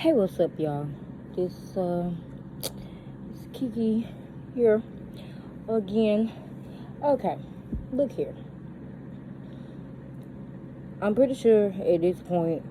Hey, what's up, y'all? This it's Kiki here again. Okay, look here. I'm pretty sure at this point,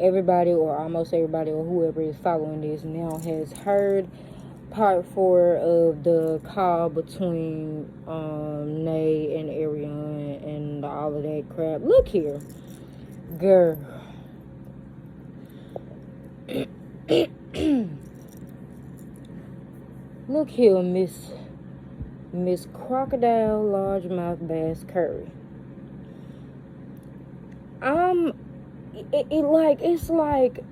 everybody or almost everybody or whoever is following this now has heard part 4 of the call between Nay and Ariane and all of that crap. Look here, girl. Look here, Miss Crocodile Largemouth Bass Curry. It's like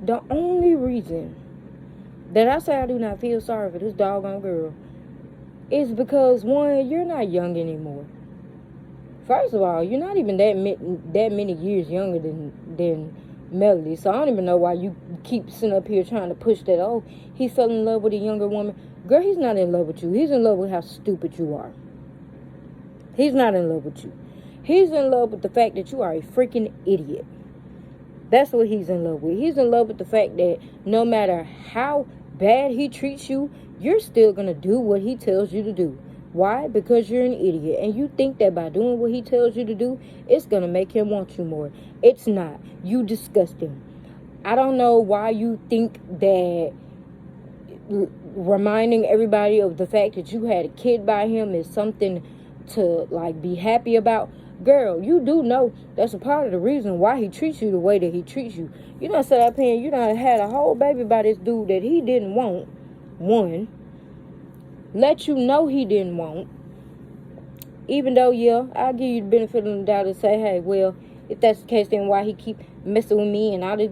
the only reason that I say I do not feel sorry for this doggone girl is because, one, you're not young anymore. First of all, you're not even that many years younger than Melody. So I don't even know why you keep sitting up here trying to push that, oh, he fell in love with a younger woman. Girl, he's not in love with you. He's in love with how stupid you are. He's not in love with you. He's in love with the fact that you are a freaking idiot. That's what he's in love with. He's in love with the fact that no matter how bad he treats you, you're still going to do what he tells you to do. Why? Because you're an idiot. And you think that by doing what he tells you to do, it's going to make him want you more. It's not. You disgust him. I don't know why you think that reminding everybody of the fact that you had a kid by him is something to, like, be happy about. Girl, you do know that's a part of the reason why he treats you the way that he treats you. You done set up here and you done had a whole baby by this dude that he didn't want. One, let you know he didn't want. Even though, yeah, I'll give you the benefit of the doubt and say, hey, well, if that's the case, then why he keep messing with me and all this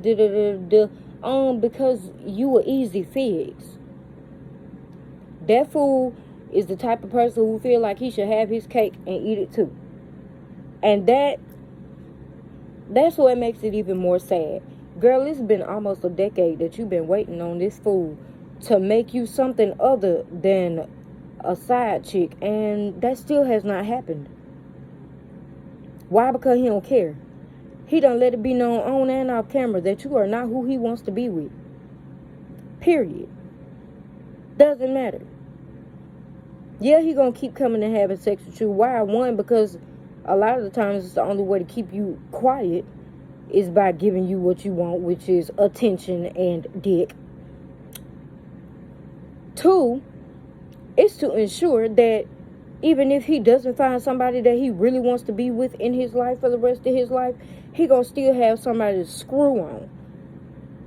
because you were easy fix. That fool is the type of person who feel like he should have his cake and eat it too. And that's what makes it even more sad. Girl, it's been almost a decade that you've been waiting on this fool to make you something other than a side chick, and that still has not happened. Why? Because he don't care. He done let it be known on and off camera that you are not who he wants to be with. Period. Doesn't matter. Yeah, he gonna keep coming and having sex with you. Why? One, because a lot of the times it's the only way to keep you quiet is by giving you what you want, which is attention and dick. Two, it's to ensure that even if he doesn't find somebody that he really wants to be with in his life for the rest of his life, he gonna still have somebody to screw on.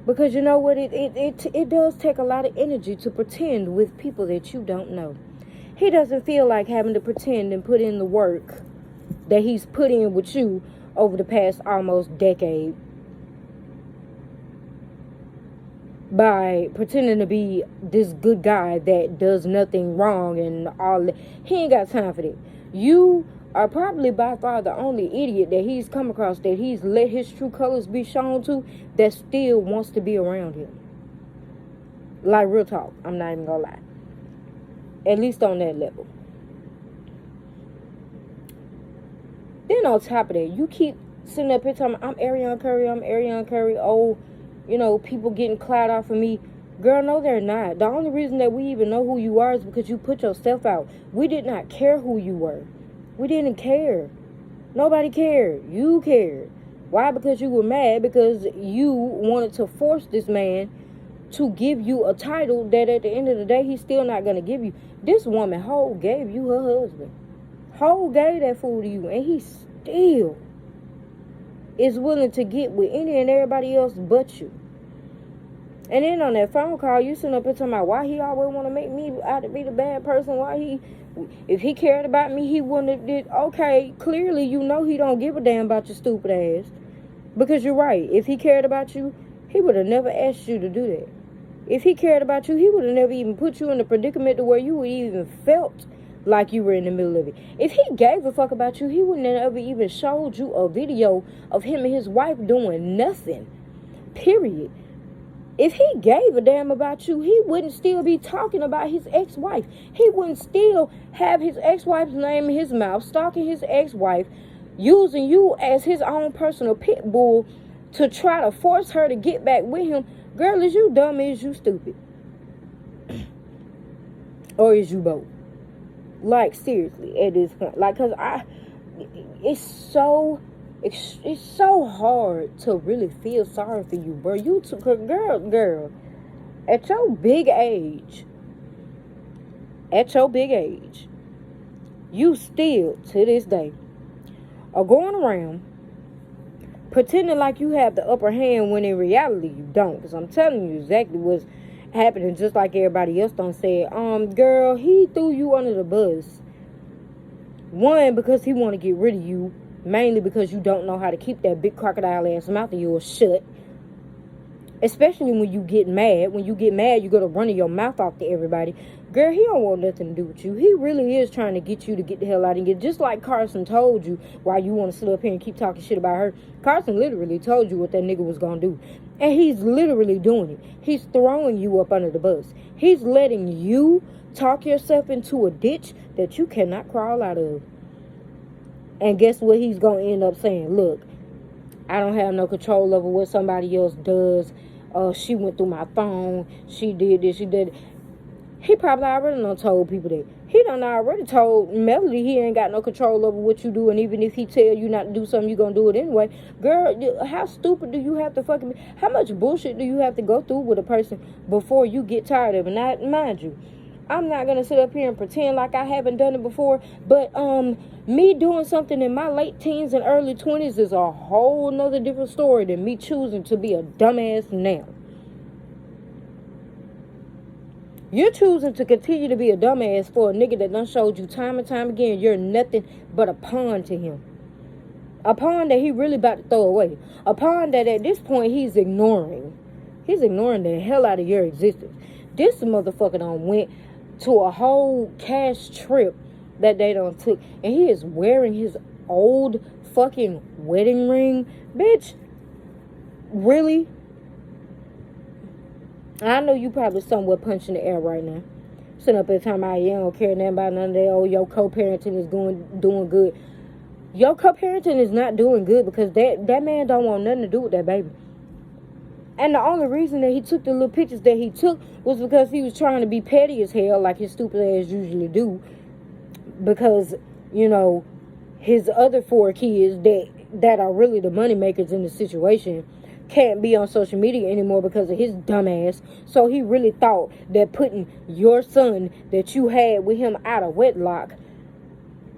Because you know what, it does take a lot of energy to pretend with people that you don't know. He doesn't feel like having to pretend and put in the work that he's put in with you over the past almost decade by pretending to be this good guy that does nothing wrong and all that. He ain't got time for that. You are probably by far the only idiot that he's come across that he's let his true colors be shown to that still wants to be around him. Like, real talk, I'm not even gonna lie. At least on that level. Then on top of that, you keep sitting up here talking, I'm Ariane Curry. Oh, you know, people getting clout off of me. Girl, no, they're not. The only reason that we even know who you are is because you put yourself out. We did not care who you were. We didn't care. Nobody cared. You cared. Why? Because you were mad because you wanted to force this man to give you a title that at the end of the day, he's still not going to give you. This woman, Ho, gave you her husband. Ho gave that fool to you, and he still is willing to get with any and everybody else but you. And then on that phone call, you sitting up and talking about why he always want to make me out to be the bad person. If he cared about me, he wouldn't have did. Okay, clearly you know he don't give a damn about your stupid ass. Because you're right. If he cared about you, he would have never asked you to do that. If he cared about you, he would have never even put you in a predicament to where you would even felt like you were in the middle of it. If he gave a fuck about you, he wouldn't have ever even showed you a video of him and his wife doing nothing. Period. If he gave a damn about you, he wouldn't still be talking about his ex-wife. He wouldn't still have his ex-wife's name in his mouth, stalking his ex-wife, using you as his own personal pit bull to try to force her to get back with him Girl, is you dumb or is you stupid? Or is you both? Like, seriously, at this point. Like, because it's so hard to really feel sorry for you, bro. You too, girl, at your big age, you still, to this day, are going around pretending like you have the upper hand when in reality you don't. Because I'm telling you exactly what's happening, just like everybody else done said. Girl, he threw you under the bus. One, because he want to get rid of you. Mainly because you don't know how to keep that big crocodile ass mouth of yours shut. Especially when you get mad. When you get mad, you go to running your mouth off to everybody. Girl, he don't want nothing to do with you. He really is trying to get you to get the hell out and get. Just like Carson told you why you want to sit up here and keep talking shit about her. Carson literally told you what that nigga was going to do. And he's literally doing it. He's throwing you up under the bus. He's letting you talk yourself into a ditch that you cannot crawl out of. And guess what he's going to end up saying? Look, I don't have no control over what somebody else does. She went through my phone. She did this. She did it. He probably already done told people that. He done already told Melody he ain't got no control over what you do. And even if he tell you not to do something, you going to do it anyway. Girl, how stupid do you have to fucking be? How much bullshit do you have to go through with a person before you get tired of it? Now, mind you, I'm not going to sit up here and pretend like I haven't done it before. But me doing something in my late teens and early 20s is a whole nother different story than me choosing to be a dumbass now. You're choosing to continue to be a dumbass for a nigga that done showed you time and time again you're nothing but a pawn to him. A pawn that he really about to throw away. A pawn that at this point he's ignoring. He's ignoring the hell out of your existence. This motherfucker done went to a whole cash trip that they done took. And he is wearing his old fucking wedding ring. Bitch, really? I know you probably somewhat punching the air right now. Sitting up there talking about you don't care nothing about none of that. Oh, your co-parenting is doing good. Your co-parenting is not doing good because that man don't want nothing to do with that baby. And the only reason that he took the little pictures that he took was because he was trying to be petty as hell, like his stupid ass usually do. Because, you know, his other 4 kids that are really the money makers in the situation can't be on social media anymore because of his dumb ass. So he really thought that putting your son that you had with him out of wedlock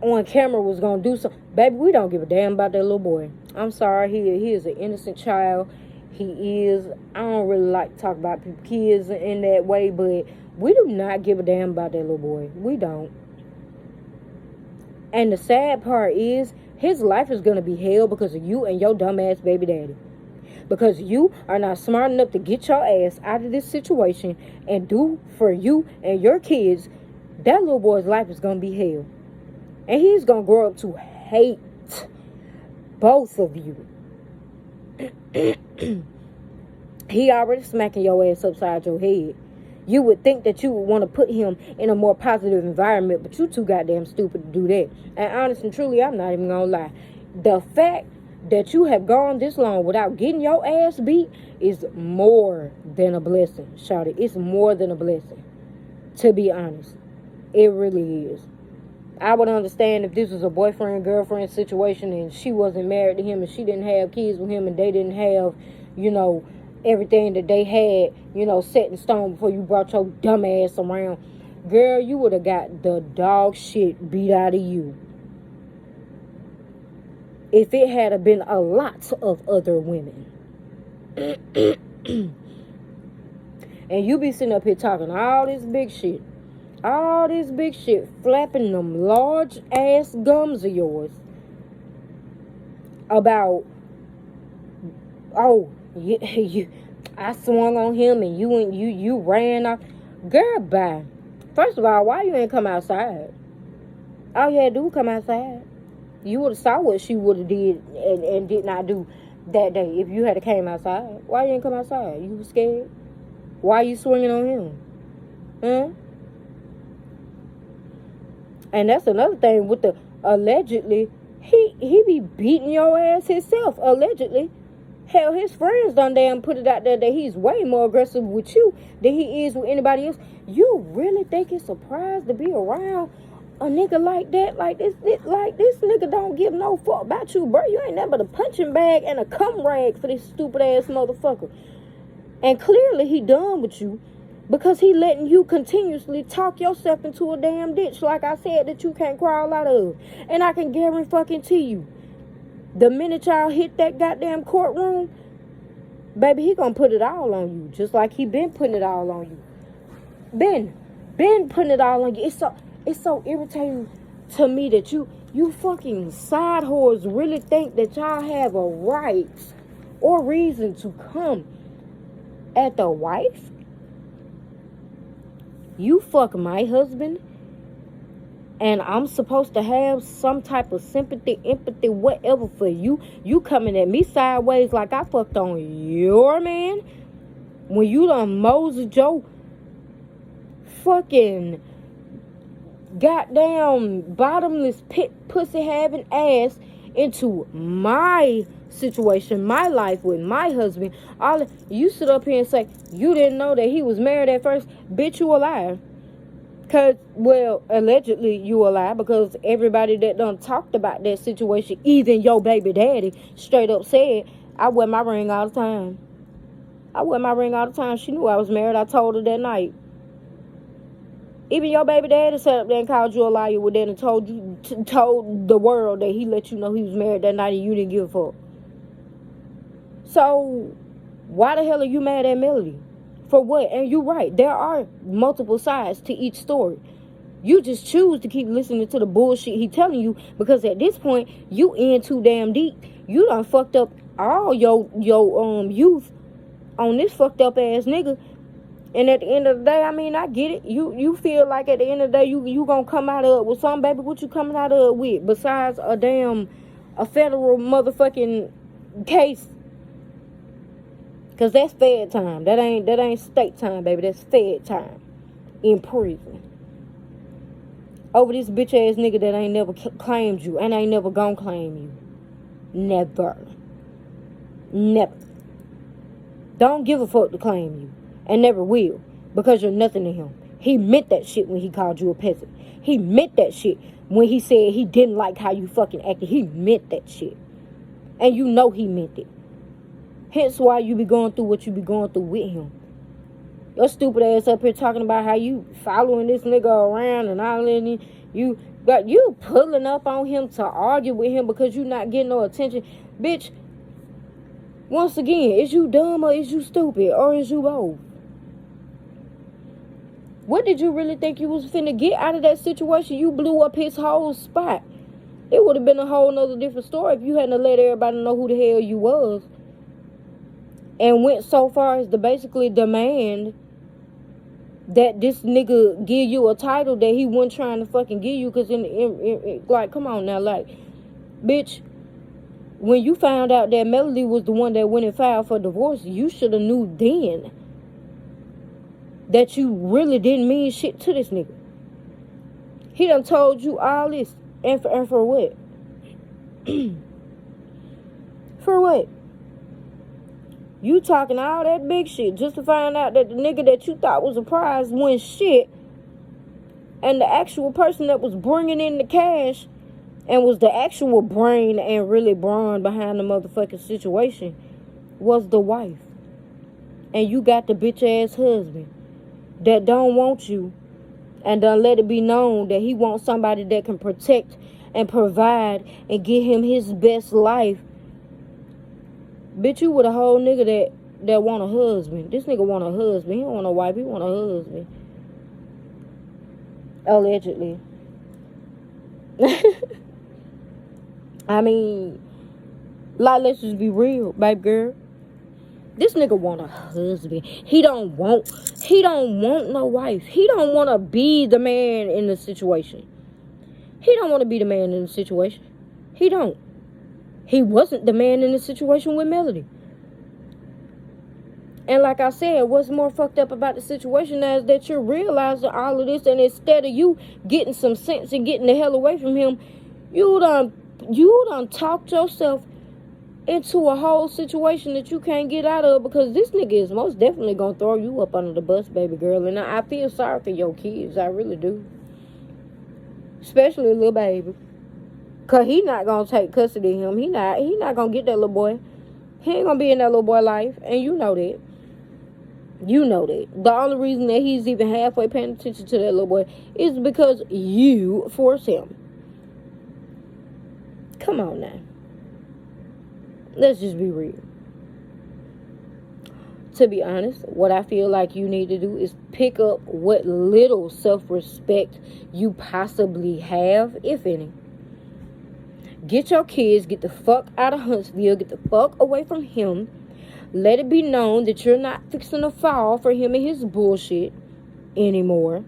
on camera was going to do something. Baby, we don't give a damn about that little boy. I'm sorry. He is an innocent child. He is. I don't really like to talk about kids in that way, but we do not give a damn about that little boy. We don't. And the sad part is his life is going to be hell because of you and your dumbass baby daddy. Because you are not smart enough to get your ass out of this situation and do for you and your kids. That little boy's life is going to be hell. And he's going to grow up to hate both of you. He already smacking your ass upside your head. You would think that you would want to put him in a more positive environment, but you too goddamn stupid to do that. And honest and truly, I'm not even going to lie. The fact that you have gone this long without getting your ass beat is more than a blessing, shawty. It's more than a blessing, to be honest. It really is. I would understand if this was a boyfriend-girlfriend situation and she wasn't married to him and she didn't have kids with him and they didn't have, you know, everything that they had, you know, set in stone before you brought your dumb ass around. Girl, you would have got the dog shit beat out of you. If it had been a lot of other women. And you be sitting up here talking all this big shit. All this big shit. Flapping them large ass gums of yours. About, oh, I swung on him and you ran off. Girl, bye. First of all, why you ain't come outside? All you had to do was come outside. You would have saw what she would have did and did not do that day if you had came outside. Why you ain't come outside? You was scared? Why you swinging on him? Huh? And that's another thing with the allegedly. He be beating your ass himself, allegedly. Hell, his friends done damn put it out there that he's way more aggressive with you than he is with anybody else. You really think it's a surprise to be around a nigga like that? Like this nigga don't give no fuck about you, bro. You ain't nothing but a punching bag and a cum rag for this stupid ass motherfucker. And clearly he done with you because he letting you continuously talk yourself into a damn ditch, like I said, that you can't crawl out of. And I can guarantee you, the minute y'all hit that goddamn courtroom, baby, he gonna put it all on you. Just like he been putting it all on you. Been putting it all on you. It's so irritating to me that you fucking side whores really think that y'all have a right or reason to come at the wife. You fuck my husband, and I'm supposed to have some type of sympathy, empathy, whatever for you. You coming at me sideways like I fucked on your man when you done Moses Joe fucking goddamn bottomless pit pussy having ass into my situation, my life with my husband. All you sit up here and say you didn't know that he was married at first. Bitch, you a liar. Cause, well, allegedly you a lie, because everybody that done talked about that situation, even your baby daddy, straight up said, I wear my ring all the time. I wear my ring all the time. She knew I was married. I told her that night. Even your baby daddy sat up there and called you a liar with that and told the world that he let you know he was married that night and you didn't give a fuck. So, why the hell are you mad at Melody? For what? And you're right. There are multiple sides to each story. You just choose to keep listening to the bullshit he telling you, because at this point, you in too damn deep. You done fucked up all your youth on this fucked up ass nigga. And at the end of the day, I mean, I get it. You feel like at the end of the day, you gonna come out of it with some, baby. What you coming out of it with? Besides a federal motherfucking case. Cause that's fed time. That ain't state time, baby. That's fed time. In prison. Over this bitch ass nigga that ain't never claimed you and ain't never gonna claim you. Never. Don't give a fuck to claim you. And never will. Because you're nothing to him. He meant that shit when he called you a peasant. He meant that shit when he said he didn't like how you fucking acted. He meant that shit. And you know he meant it. Hence why you be going through what you be going through with him. Your stupid ass up here talking about how you following this nigga around and all that. You pulling up on him to argue with him because you not getting no attention. Bitch, once again, is you dumb or is you stupid or is you both? What did you really think you was finna get out of that situation? You blew up his whole spot. It would have been a whole nother different story if you hadn't let everybody know who the hell you was. And went so far as to basically demand that this nigga give you a title that he wasn't trying to fucking give you. Because, like, come on now. Like, bitch, when you found out that Melody was the one that went and filed for divorce, you should have knew then that you really didn't mean shit to this nigga. He done told you all this. And for what? For what? You talking all that big shit just to find out that the nigga that you thought was a prize went shit, and the actual person that was bringing in the cash and was the actual brain and really brawn behind the motherfucking situation was the wife. And you got the bitch ass husband that don't want you and done let it be known that he wants somebody that can protect and provide and give him his best life. Bitch, you with a whole nigga that want a husband. This nigga want a husband. He don't want a wife. He want a husband. Allegedly. I mean, like, let's just be real, baby girl. This nigga want a husband. He don't want no wife. He don't want to be the man in the situation. He don't want to be the man in the situation. He don't. He wasn't the man in the situation with Melody. And like I said, what's more fucked up about the situation is that you're realizing all of this, and instead of you getting some sense and getting the hell away from him, you done talked yourself into a whole situation that you can't get out of, because this nigga is most definitely gonna throw you up under the bus, baby girl. And I feel sorry for your kids. I really do. Especially little baby. Cause he not gonna take custody of him. He not gonna get that little boy. He ain't gonna be in that little boy life. And you know that. You know that. The only reason that he's even halfway paying attention to that little boy is because you force him. Come on now. Let's just be real. To be honest, what I feel like you need to do is pick up what little self-respect you possibly have, if any. Get your kids, get the fuck out of Huntsville, get the fuck away from him. Let it be known that you're not fixing to fall for him and his bullshit anymore.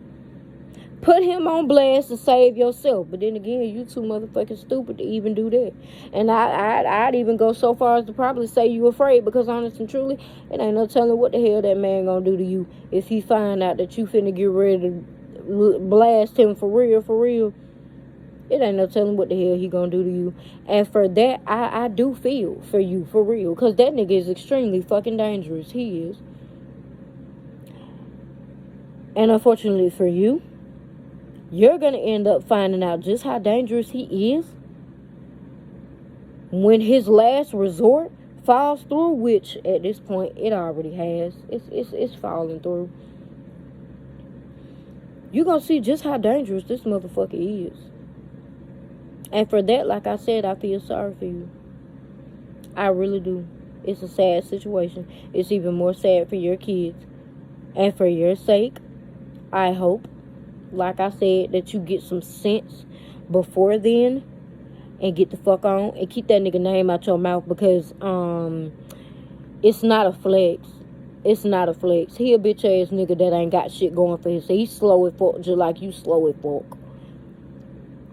Put him on blast to save yourself. But then again, you too motherfucking stupid to even do that. And I'd even go so far as to probably say you afraid. Because honest and truly, it ain't no telling what the hell that man gonna do to you if he find out that you finna get ready to blast him for real, for real. It ain't no telling what the hell he gonna do to you. And for that, I do feel for you, for real. Because that nigga is extremely fucking dangerous. He is. And unfortunately for you, you're going to end up finding out just how dangerous he is when his last resort falls through, which at this point it already has. It's falling through. You're going to see just how dangerous this motherfucker is. And for that, like I said, I feel sorry for you. I really do. It's a sad situation. It's even more sad for your kids. And for your sake, I hope, like I said, that you get some sense before then and get the fuck on and keep that nigga name out your mouth, because it's not a flex. It's not a flex. He a bitch ass nigga that ain't got shit going for himself. He's slow as fuck, just like you slow as fuck.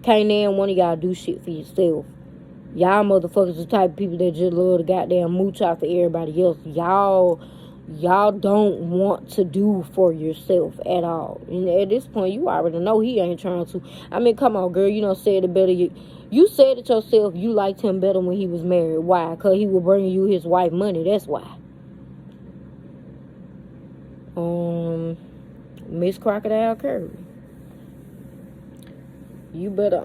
Can't none one of y'all do shit for yourself. Y'all motherfuckers the type of people that just love to goddamn mooch out for everybody else. Y'all don't want to do for yourself at all. And at this point, you already know he ain't trying to. I mean, come on, girl. You know, said it better. You said it yourself. You liked him better when he was married. Why? Because he was bringing you his wife money. That's why. Miss Crocodile Curry. You better,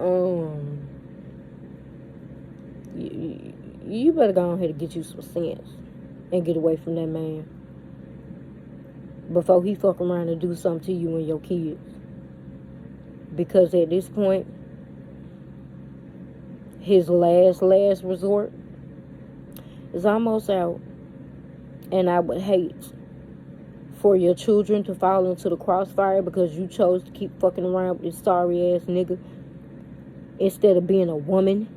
you better go ahead and get you some sense and get away from that man before he fuck around and do something to you and your kids. Because at this point, his last resort is almost out. And I would hate for your children to fall into the crossfire because you chose to keep fucking around with this sorry ass nigga instead of being a woman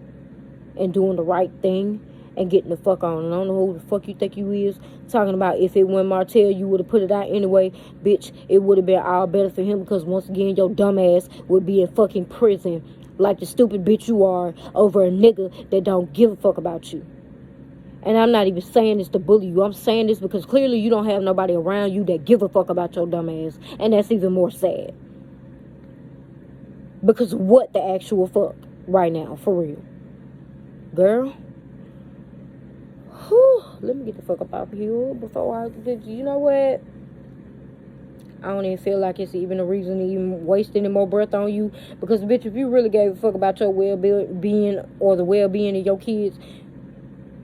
and doing the right thing and getting the fuck on. And I don't know who the fuck you think you is. Talking about if it went Martell, you would have put it out anyway. Bitch, it would have been all better for him, because once again, your dumb ass would be in fucking prison like the stupid bitch you are over a nigga that don't give a fuck about you. And I'm not even saying this to bully you. I'm saying this because clearly you don't have nobody around you that give a fuck about your dumb ass. And that's even more sad. Because what the actual fuck right now, for real. Girl. Whew, let me get the fuck up out here before you know what? I don't even feel like it's even a reason to even waste any more breath on you. Because, bitch, if you really gave a fuck about your well-being or the well-being of your kids,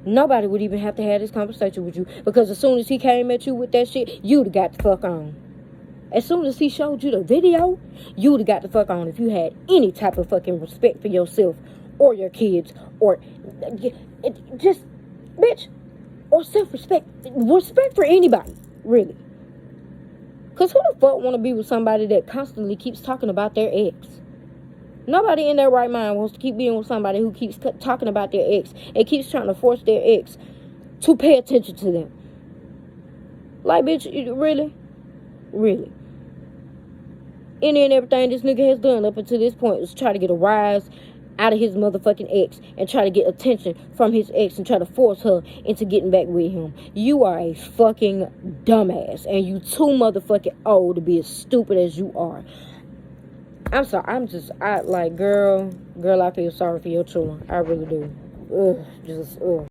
nobody would even have to have this conversation with you. Because as soon as he came at you with that shit, you'd have got the fuck on. As soon as he showed you the video, you would have got the fuck on if you had any type of fucking respect for yourself or your kids or just, bitch, or self-respect. Respect for anybody, really. Because who the fuck want to be with somebody that constantly keeps talking about their ex? Nobody in their right mind wants to keep being with somebody who keeps talking about their ex and keeps trying to force their ex to pay attention to them. Like, bitch, really? Really? Any and everything this nigga has done up until this point is try to get a rise out of his motherfucking ex and try to get attention from his ex and try to force her into getting back with him. You are a fucking dumbass, and you too motherfucking old to be as stupid as you are. I'm sorry. Girl, I feel sorry for your children. I really do. Ugh.